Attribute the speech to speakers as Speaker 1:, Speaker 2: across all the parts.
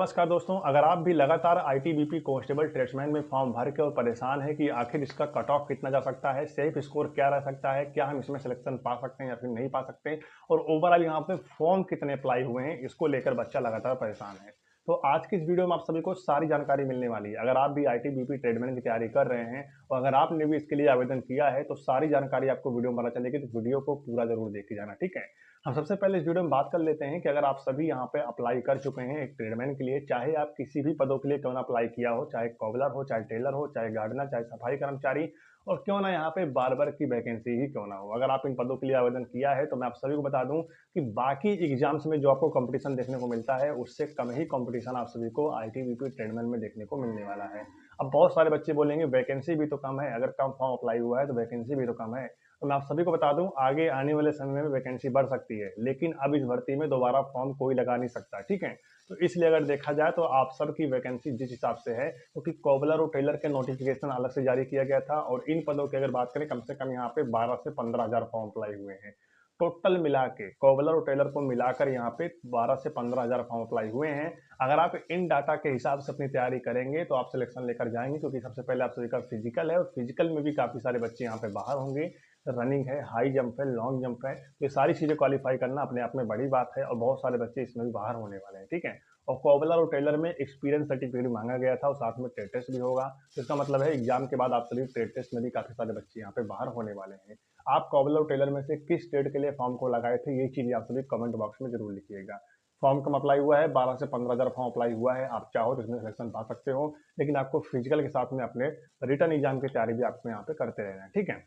Speaker 1: नमस्कार दोस्तों, अगर आप भी लगातार आईटीबीपी कांस्टेबल ट्रेड्समैन में फॉर्म भर के और परेशान हैं कि आखिर इसका कट ऑफ कितना जा सकता है, सेफ स्कोर क्या रह सकता है, क्या हम इसमें सिलेक्शन पा सकते हैं या फिर नहीं पा सकते और ओवरऑल यहाँ पे फॉर्म कितने अप्लाई हुए हैं, इसको लेकर बच्चा लगातार परेशान है। तो आज की इस वीडियो में आप सभी को सारी जानकारी मिलने वाली है। अगर आप भी आईटीबीपी ट्रेडमैन की तैयारी कर रहे हैं और अगर आपने भी इसके लिए आवेदन किया है तो सारी जानकारी आपको वीडियो में पता चलेगी, तो वीडियो को पूरा जरूर देखे जाना, ठीक है। हम सबसे पहले इस वीडियो में बात कर लेते हैं कि अगर आप सभी यहाँ पे अप्लाई कर चुके हैं एक ट्रेडमैन के लिए, चाहे आप किसी भी पदों के लिए क्यों ना अप्लाई किया हो, चाहे कॉबलर हो, चाहे टेलर हो, चाहे गार्डनर, चाहे सफाई कर्मचारी और क्यों ना यहाँ पे बार्बर की वैकेंसी ही क्यों ना हो, अगर आप इन पदों के लिए आवेदन किया है तो मैं आप सभी को बता दूं कि बाकी एग्जाम्स में जो आपको कंपटीशन देखने को मिलता है उससे कम ही कंपटीशन आप सभी को आईटीबीपी ट्रेडमैन में देखने को मिलने वाला है। अब बहुत सारे बच्चे बोलेंगे वैकेंसी भी तो कम है, अगर कम फॉर्म अप्लाई हुआ है तो वैकेंसी भी तो कम है। तो मैं आप सभी को बता दूं आगे आने वाले समय में वैकेंसी बढ़ सकती है, लेकिन अब इस भर्ती में दोबारा फॉर्म कोई लगा नहीं सकता, ठीक है। तो इसलिए अगर देखा जाए तो आप सबकी वैकेंसी जिस हिसाब से है, क्योंकि कॉबलर और टेलर के नोटिफिकेशन अलग से जारी किया गया था और इन पदों की अगर बात करें कम से कम यहाँ पे 12 से 15 हज़ार फॉर्म अप्लाई हुए हैं। टोटल मिला के कॉबलर और टेलर को मिलाकर यहाँ पे 12 से 15 हज़ार फॉर्म अप्लाई हुए हैं। अगर आप इन डाटा के हिसाब से अपनी तैयारी करेंगे तो आप सिलेक्शन लेकर जाएंगे, क्योंकि सबसे पहले आप सभी का फिजिकल है और फिजिकल में भी काफी सारे बच्चे यहाँ पे बाहर होंगे। रनिंग है, हाई जंप है, लॉन्ग जंप है, तो ये सारी चीजें क्वालिफाई करना अपने आप में बड़ी बात है और बहुत सारे बच्चे इसमें भी बाहर होने वाले हैं, ठीक है। और कॉबलर और टेलर में एक्सपीरियंस सर्टिफिकेट मांगा गया था और साथ में ट्रेड टेस्ट भी होगा, तो इसका मतलब है एग्जाम के बाद आप सभी ट्रेड टेस्ट में भी काफी सारे बच्चे यहाँ पे बाहर होने वाले हैं। आप कॉबलर और टेलर में से किस ट्रेड के लिए फॉर्म को लगाए थे, ये चीज आप सभी कमेंट बॉक्स में जरूर लिखिएगा। फॉर्म कम अप्लाई हुआ है, 12 से 15 हज़ार फॉर्म अप्लाई हुआ है, आप चाहो तो इसमें सिलेक्शन पा सकते हो, लेकिन आपको फिजिकल के साथ में अपने रिटर्न एग्जाम की तैयारी भी आपको यहाँ पे करते रहना है, ठीक है।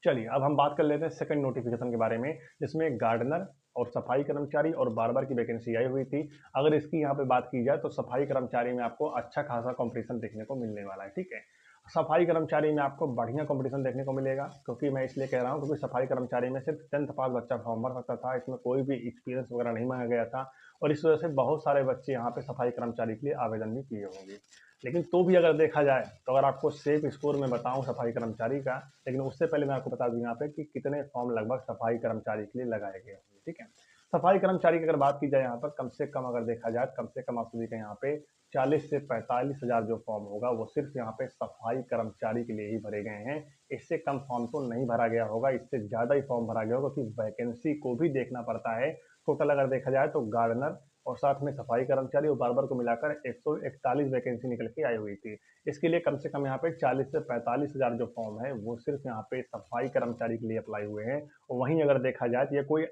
Speaker 1: चलिए अब हम बात कर लेते हैं सेकंड नोटिफिकेशन के बारे में, जिसमें गार्डनर और सफाई कर्मचारी और बार्बर की वैकेंसी आई हुई थी। अगर इसकी यहाँ पे बात की जाए तो सफाई कर्मचारी में आपको अच्छा खासा कंपटीशन देखने को मिलने वाला है, ठीक है। सफाई कर्मचारी में आपको बढ़िया कंपटीशन देखने को मिलेगा, क्योंकि मैं इसलिए कह रहा हूँ क्योंकि सफाई कर्मचारी में सिर्फ 10th पास बच्चा फॉर्म भर सकता था, इसमें कोई भी एक्सपीरियंस वगैरह नहीं मांगा गया था और इस वजह से बहुत सारे बच्चे यहाँ पे सफाई कर्मचारी के लिए आवेदन भी किए होंगे। लेकिन तो भी अगर देखा जाए तो अगर आपको सेफ स्कोर में बताऊं सफाई कर्मचारी का, लेकिन उससे पहले मैं आपको बता दूं यहाँ पे कि कितने फॉर्म लगभग सफाई कर्मचारी के लिए लगाए गए होंगे, ठीक है। सफाई कर्मचारी की अगर बात की जाए यहाँ पर कम से कम अगर देखा जाए कम से कम आप सभी का यहाँ पे 40 से 45 हज़ार जो फॉर्म होगा वो सिर्फ यहाँ पे सफाई कर्मचारी के लिए ही भरे गए हैं। इससे कम फॉर्म तो नहीं भरा गया होगा, इससे ज्यादा ही फॉर्म भरा गया होगा, क्योंकि वैकेंसी को भी देखना पड़ता है। टोटल अगर देखा जाए तो गार्डनर और साथ में सफाई कर्मचारी और बार्बर को मिलाकर 141 वैकेंसी निकल के आई हुई थी। इसके लिए कम से कम यहाँ पे 40 से 45 हज़ार जो फॉर्म है वो सिर्फ यहाँ पे सफाई कर्मचारी के लिए अप्लाई हुए हैं। और वहीं अगर देखा जाए तो ये कोई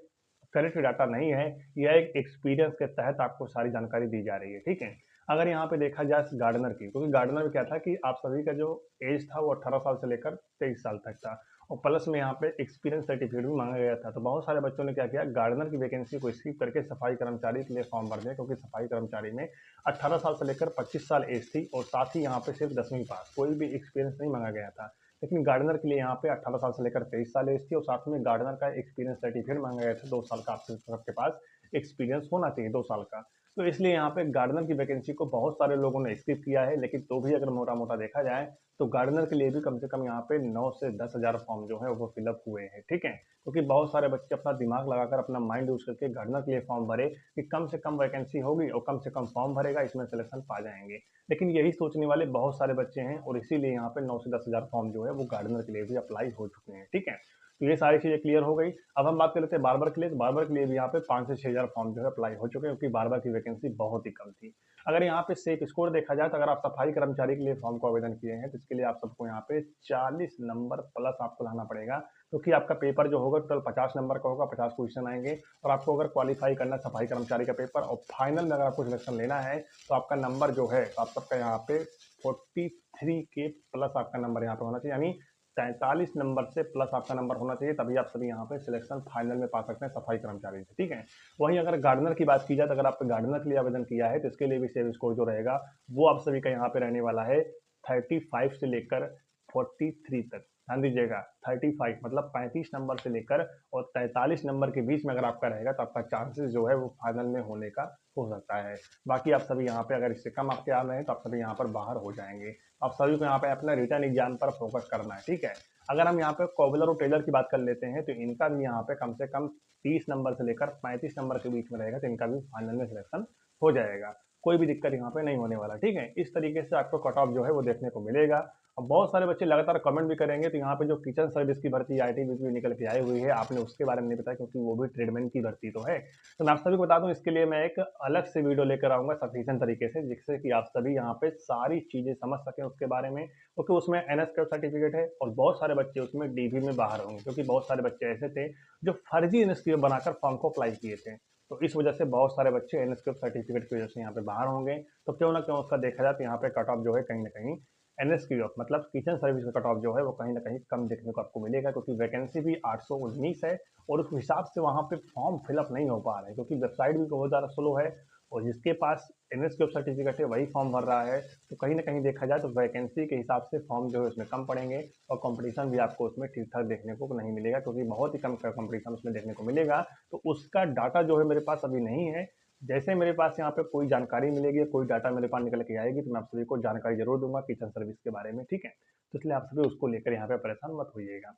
Speaker 1: करेक्ट डाटा नहीं है, यह एक एक्सपीरियंस के तहत आपको सारी जानकारी दी जा रही है, ठीक है। अगर यहाँ पे देखा जाए गार्डनर की, क्योंकि गार्डनर में क्या था कि आप सभी का जो एज था वो 18 साल से लेकर 23 साल तक था और प्लस में यहाँ पे एक्सपीरियंस सर्टिफिकेट भी मांगा गया था। तो बहुत सारे बच्चों ने क्या किया, गार्डनर की वैकेंसी को स्किप करके सफाई कर्मचारी के लिए फॉर्म भर दिया, क्योंकि सफाई कर्मचारी में 18 साल से लेकर 25 साल एज थी और साथ ही यहाँ पे सिर्फ 10वीं पास, कोई भी एक्सपीरियंस नहीं मांगा गया था। लेकिन गार्डनर के लिए यहाँ पे 18 साल से लेकर 23 साल एज थी और साथ में गार्डनर का एक्सपीरियंस सर्टिफिकेट मांगा गया था, 2 साल का आपके पास एक्सपीरियंस होना चाहिए, 2 साल का। तो इसलिए यहाँ पे गार्डनर की वैकेंसी को बहुत सारे लोगों ने स्किप किया है, लेकिन तो भी अगर मोटा मोटा देखा जाए तो गार्डनर के लिए भी कम से कम यहाँ पे 9 से 10 हज़ार फॉर्म जो है वो फिलअप हुए हैं, ठीक है। क्योंकि बहुत सारे बच्चे अपना दिमाग लगाकर अपना माइंड यूज करके गार्डनर के लिए फॉर्म भरे कि कम से कम वैकेंसी होगी और कम से कम फॉर्म भरेगा, इसमें सिलेक्शन पा जाएंगे। लेकिन यही सोचने वाले बहुत सारे बच्चे हैं और इसीलिए यहाँ पे 9 से 10 हज़ार फॉर्म जो है वो गार्डनर के लिए भी अप्लाई हो चुके हैं, ठीक है। तो ये सारी चीजें क्लियर हो गई। अब हम बात कर लेते हैं बार्बर के लिए। तो बार्बर के लिए भी यहाँ पे 5 से 6 हज़ार फॉर्म जो है अप्लाई हो चुके हैं, क्योंकि बार्बर की वैकेंसी बहुत ही कम थी। अगर यहाँ पे सेफ स्कोर देखा जाए तो अगर आप सफाई कर्मचारी के लिए फॉर्म को आवेदन किए हैं तो इसके लिए आप सबको यहाँ पे 40 नंबर प्लस आपको लाना पड़ेगा, क्योंकि आपका पेपर जो होगा टोटल 50 नंबर का होगा, 50 क्वेश्चन आएंगे और आपको अगर क्वालिफाई करना सफाई कर्मचारी का पेपर और फाइनल में अगर आपको सिलेक्शन लेना है तो आपका नंबर जो है तो आप सबका यहाँ पे 43 के प्लस आपका नंबर यहाँ पे होना चाहिए, यानी 43 नंबर से प्लस आपका नंबर होना चाहिए, तभी आप सभी यहाँ पे सिलेक्शन फाइनल में पा सकते हैं सफाई कर्मचारी से, ठीक है। वहीं अगर गार्डनर की बात की जाए तो अगर आपने गार्डनर के लिए आवेदन किया है तो इसके लिए भी सेव स्कोर जो रहेगा वो आप सभी का यहाँ पे रहने वाला है 35 से लेकर 43 तक। ध्यान दीजिएगा, 35 मतलब 35 नंबर से लेकर और 43 नंबर के बीच में अगर आपका रहेगा तो आपका चांसेस जो है वो फाइनल में होने का हो सकता है। बाकी आप सभी यहाँ पे अगर इससे कम आपके आ रहे हैं तो आप सभी यहाँ पर बाहर हो जाएंगे। आप सभी को यहाँ पे अपना रिटर्न एग्जाम पर फोकस करना है, ठीक है। अगर हम यहाँ पे कॉबलर और टेलर की बात कर लेते हैं तो इनका भी यहाँ पे कम से कम 30 नंबर से लेकर 35 नंबर के बीच में रहेगा, तो इनका भी फाइनल में सिलेक्शन हो जाएगा। कोई भी दिक्कत यहाँ पे नहीं होने वाला, ठीक है। इस तरीके से आपको कट ऑफ जो है वो देखने को मिलेगा। अब बहुत सारे बच्चे लगातार कमेंट भी करेंगे, तो यहाँ पे जो किचन सर्विस की भर्ती आईटीबीपी निकल के आई हुई है, आपने उसके बारे में नहीं बताया, क्योंकि वो भी ट्रेडमैन की भर्ती तो है। तो मैं आप सभी को बता दूं, इसके लिए मैं एक अलग से वीडियो लेकर आऊंगा सफिशिएंट तरीके से, जिससे कि आप सभी यहाँ पे सारी चीजें समझ सकें उसके बारे में, क्योंकि उसमें एनएसक्यूएफ सर्टिफिकेट है और बहुत सारे बच्चे उसमें डीबी में बाहर होंगे, क्योंकि बहुत सारे बच्चे ऐसे थे जो फर्जी एनएसक्यूएफ बनाकर फॉर्म को अप्लाई किए थे। तो इस वजह से बहुत सारे बच्चे एनएसक्यूएफ सर्टिफिकेट की वजह से यहाँ पे बाहर होंगे। तो क्यों ना क्यों उसका देखा जाए, तो यहाँ पे कट ऑफ जो है कहीं ना कहीं एनएसक्यूएफ मतलब किचन सर्विस का कट ऑफ जो है वो कहीं ना कहीं कम देखने को आपको मिलेगा, क्योंकि वैकेंसी भी 819 है और उस हिसाब से वहाँ पे फॉर्म फिलअप नहीं हो पा रहा है, क्योंकि वेबसाइट भी बहुत ज़्यादा स्लो है और जिसके पास एनएसक्यूएफ सर्टिफिकेट है वही फॉर्म भर रहा है। तो कहीं ना कहीं देखा जाए तो वैकेंसी के हिसाब से फॉर्म जो है उसमें कम पड़ेंगे और कंपटीशन भी आपको उसमें ठीक ठाक देखने को नहीं मिलेगा, क्योंकि बहुत ही कम कंपटीशन उसमें देखने को मिलेगा। तो उसका डाटा जो है मेरे पास अभी नहीं है। जैसे मेरे पास यहाँ पे कोई जानकारी मिलेगी, कोई डाटा मेरे पास निकल के आएगी, तो मैं आप सभी को जानकारी जरूर दूंगा किचन सर्विस के बारे में, ठीक है। तो इसलिए आप सभी उसको लेकर यहाँ पे परेशान मत होइएगा।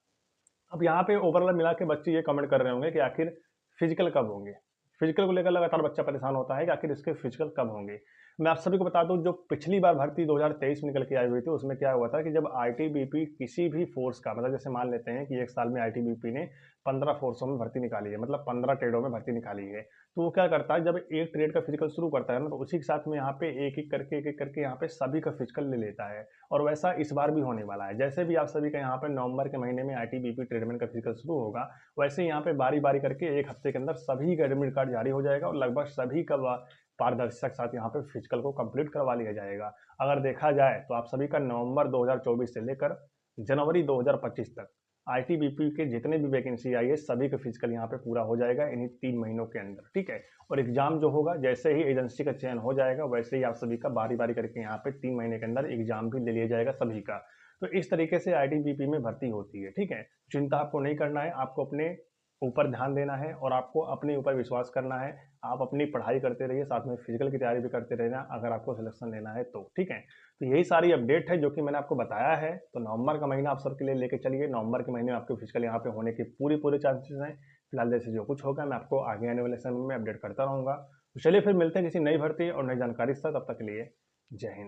Speaker 1: अब यहाँ पे ओवरऑल मिला के बच्चे ये कमेंट कर रहे होंगे कि आखिर फिजिकल कब होंगे। फिजिकल को लेकर लगातार बच्चा परेशान होता है कि आखिर इसके फिजिकल कब होंगे। मैं आप सभी को बता दूं, जो पिछली बार भर्ती 2023 में निकल के आई हुई थी, उसमें क्या हुआ था कि जब आईटीबीपी किसी भी फोर्स का, मतलब जैसे मान लेते हैं कि एक साल में आईटीबीपी ने 15 फोर्सों में भर्ती निकाली है, मतलब 15 ट्रेडों में भर्ती निकाली है, तो वो क्या करता है, जब एक ट्रेड का फिजिकल शुरू करता है ना, तो उसी के साथ में यहाँ पे एक एक करके यहाँ पे सभी का फिजिकल ले लेता है। और वैसा इस बार भी होने वाला है। जैसे भी आप सभी का यहाँ पे नवंबर के महीने में आईटीबीपी ट्रेडमैन का फिजिकल शुरू होगा, वैसे यहाँ पे बारी बारी करके एक हफ्ते के अंदर सभी का एडमिट कार्ड जारी हो जाएगा और लगभग सभी का पारदर्शिता के साथ यहाँ पे फिजिकल को कंप्लीट करवा लिया जाएगा। अगर देखा जाए तो आप सभी का नवंबर 2024 से लेकर जनवरी 2025 तक आईटीबीपी के जितने भी वैकेंसी आई है, सभी का फिजिकल यहाँ पे पूरा हो जाएगा इन्हीं 3 महीनों के अंदर, ठीक है। और एग्जाम जो होगा, जैसे ही एजेंसी का चयन हो जाएगा, वैसे ही आप सभी का बारी बारी करके यहाँ पे 3 महीने के अंदर एग्जाम भी ले लिया जाएगा सभी का। तो इस तरीके से आईटीबीपी में भर्ती होती है, ठीक है। चिंता आपको नहीं करना है, आपको अपने ऊपर ध्यान देना है और आपको अपने ऊपर विश्वास करना है। आप अपनी पढ़ाई करते रहिए, साथ में फिजिकल की तैयारी भी करते रहना अगर आपको सिलेक्शन लेना है तो, ठीक है। तो यही सारी अपडेट है जो कि मैंने आपको बताया है। तो नवंबर का महीना आप सबके लिए लेके चलिए। नवंबर के महीने में आपके फिजिकल यहाँ पे होने के पूरे चांसेस हैं। फिलहाल जैसे जो कुछ होगा मैं आपको आगे आने वाले समय में अपडेट करता रहूँगा। तो चलिए फिर मिलते हैं किसी नई भर्ती और नई जानकारी के साथ। तब तक के लिए जय हिंद।